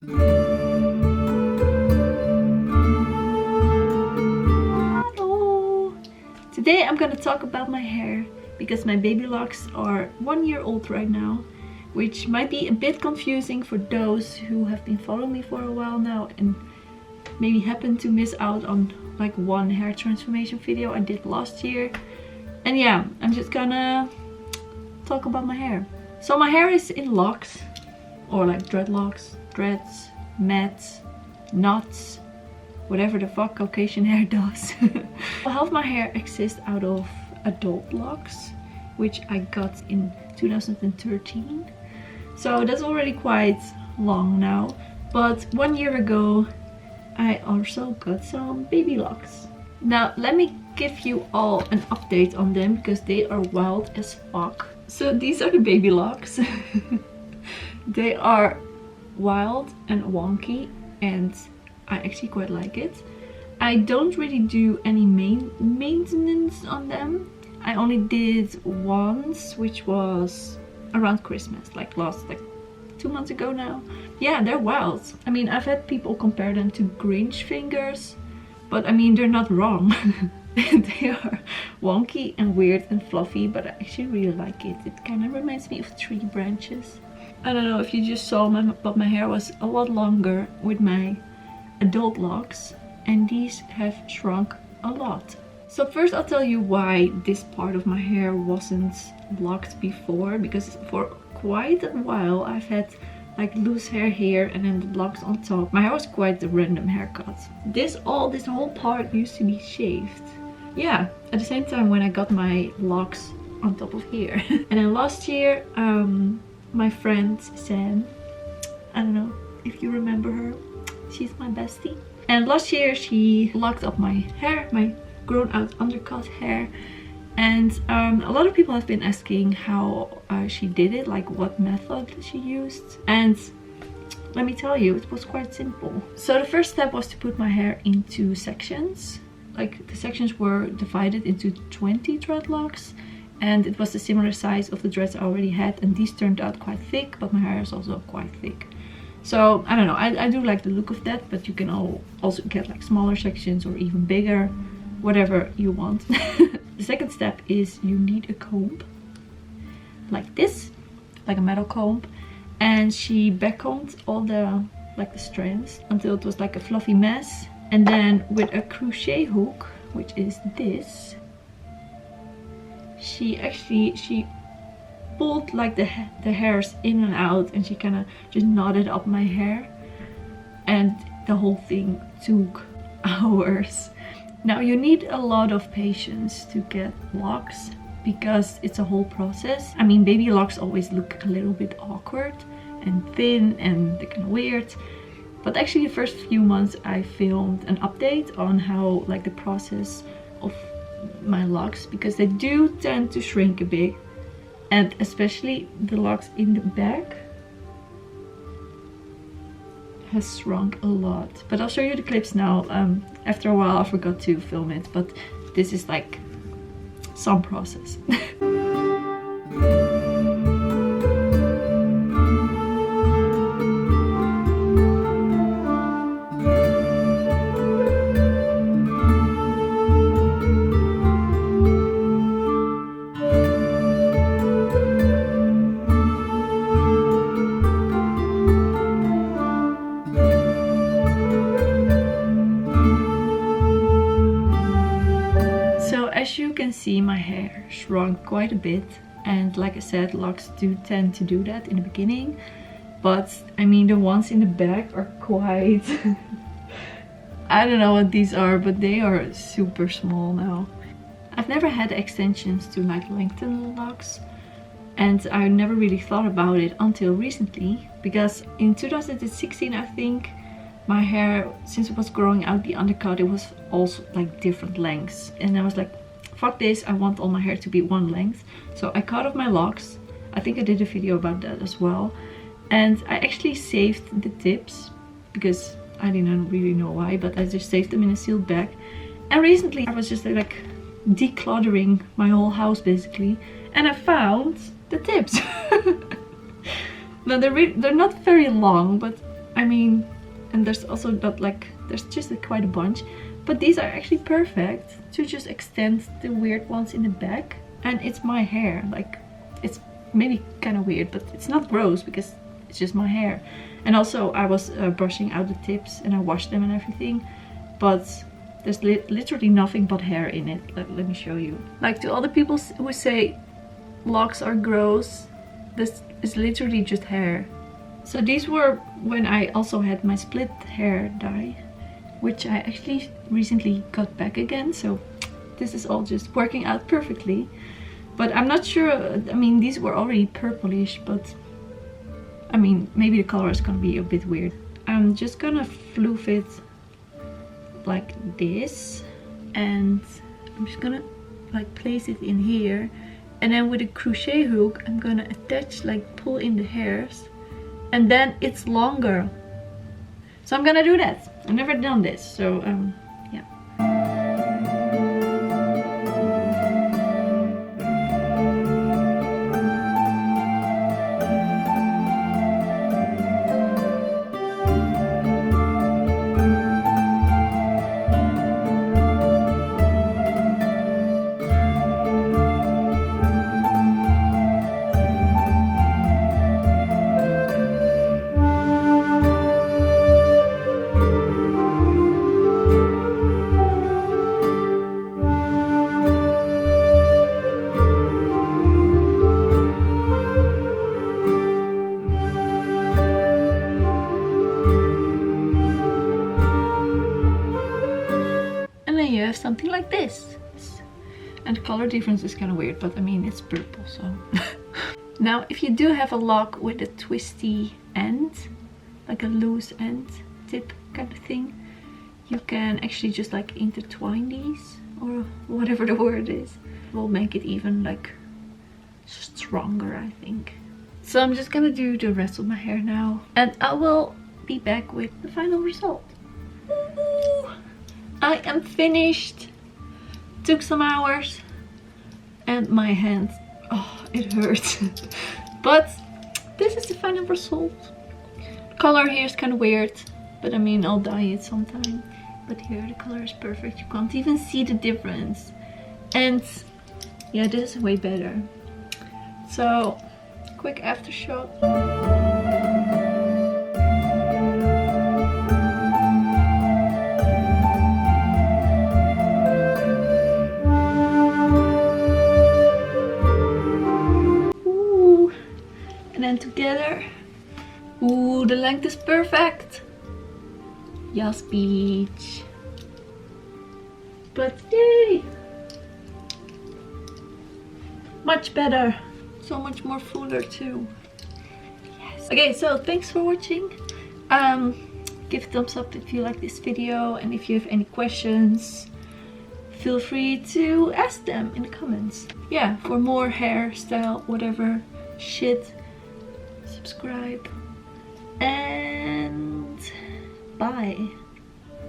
Hello! Today I'm gonna talk about my hair because my baby locks are 1 year old right now, which might be a bit confusing for those who have been following me for a while now and maybe happen to miss out on like one hair transformation video I did last year. And yeah, I'm just gonna talk about my hair. So my hair is in locks, or like dreadlocks, dreads, mats, knots, whatever the fuck Caucasian hair does. Half of my hair exists out of adult locks, which I got in 2013. So that's already quite long now. But 1 year ago, I also got some baby locks. Now let me give you all an update on them because they are wild as fuck. So these are the baby locks. They are wild and wonky and I actually quite like it. I don't really do any maintenance on them. I only did once, which was around Christmas, like 2 months ago now. Yeah, they're wild. I mean, I've had people compare them to Grinch fingers, but I mean, they're not wrong. They are wonky and weird and fluffy, but I actually really like it. It kind of reminds me of tree branches. I don't know if you just saw but my hair was a lot longer with my adult locks, and these have shrunk a lot. So first I'll tell you why this part of my hair wasn't locked before, because for quite a while I've had like loose hair here and then the locks on top. My hair was quite a random haircut. This whole part used to be shaved. Yeah, at the same time when I got my locks on top of here. And then last year, my friend Sam, I don't know if you remember her, she's my bestie. And last year she locked up my hair, my grown out undercut hair. And a lot of people have been asking how she did it, like what method she used. And let me tell you, it was quite simple. So the first step was to put my hair into sections. Like the sections were divided into 20 dreadlocks. And it was the similar size of the dreads I already had. And these turned out quite thick, but my hair is also quite thick. So I don't know, I do like the look of that, but you can also get like smaller sections or even bigger, whatever you want. The second step is you need a comb like this, like a metal comb, and she backcombed all the strands until it was like a fluffy mess. And then with a crochet hook, which is this, she pulled like the hairs in and out, and she kind of just knotted up my hair, and the whole thing took hours. Now you need a lot of patience to get locks because it's a whole process. I mean, baby locks always look a little bit awkward and thin and they're kind of weird. But actually the first few months I filmed an update on how like the process of my locks, because they do tend to shrink a bit, and especially the locks in the back has shrunk a lot. But I'll show you the clips now. After a while I forgot to film it, but this is like some process. As you can see, my hair shrunk quite a bit, and like I said, locks do tend to do that in the beginning, but I mean the ones in the back are quite I don't know what these are, but they are super small now. I've never had extensions to like lengthen locks, and I never really thought about it until recently, because in 2016 I think my hair, since it was growing out the undercut, it was also like different lengths, and I was like, fuck this, I want all my hair to be one length. So I cut off my locks. I think I did a video about that as well. And I actually saved the tips because I didn't really know why, but I just saved them in a sealed bag. And recently I was just like decluttering my whole house basically, and I found the tips. Now they're not very long, but I mean, and there's also not like, there's just quite a bunch, but these are actually perfect to just extend the weird ones in the back. And it's my hair, like, it's maybe kind of weird, but it's not gross because it's just my hair. And also I was brushing out the tips and I washed them and everything, but there's literally nothing but hair in it. Let me show you. Like, to all the people who say locks are gross, this is literally just hair. So these were when I also had my split hair dye, which I actually recently got back again, so this is all just working out perfectly. But I'm not sure, I mean, these were already purplish, but I mean, maybe the color is gonna be a bit weird. I'm just gonna floof it like this, and I'm just gonna like place it in here, and then with a crochet hook I'm gonna attach, like pull in the hairs, and then it's longer. So I'm gonna do that. I've never done this, so yeah. You have something like this, and the color difference is kind of weird, but I mean, it's purple, so now if you do have a lock with a twisty end, like a loose end tip kind of thing, you can actually just like intertwine these, or whatever the word is. It will make it even like stronger, I think. So I'm just gonna do the rest of my hair now, and I will be back with the final result. I am finished. Took some hours, and my hand, oh, it hurts. But this is the final result. Color here is kind of weird, but I mean, I'll dye it sometime. But here the color is perfect. You can't even see the difference. And yeah, this is way better. So quick after shot. And then together, ooh, the length is perfect. Yes, beach. But yay! Much better. So much more fuller too. Yes. Okay, so thanks for watching. Give a thumbs up if you like this video, and if you have any questions, feel free to ask them in the comments. Yeah, for more hairstyle, whatever shit. Subscribe, and bye.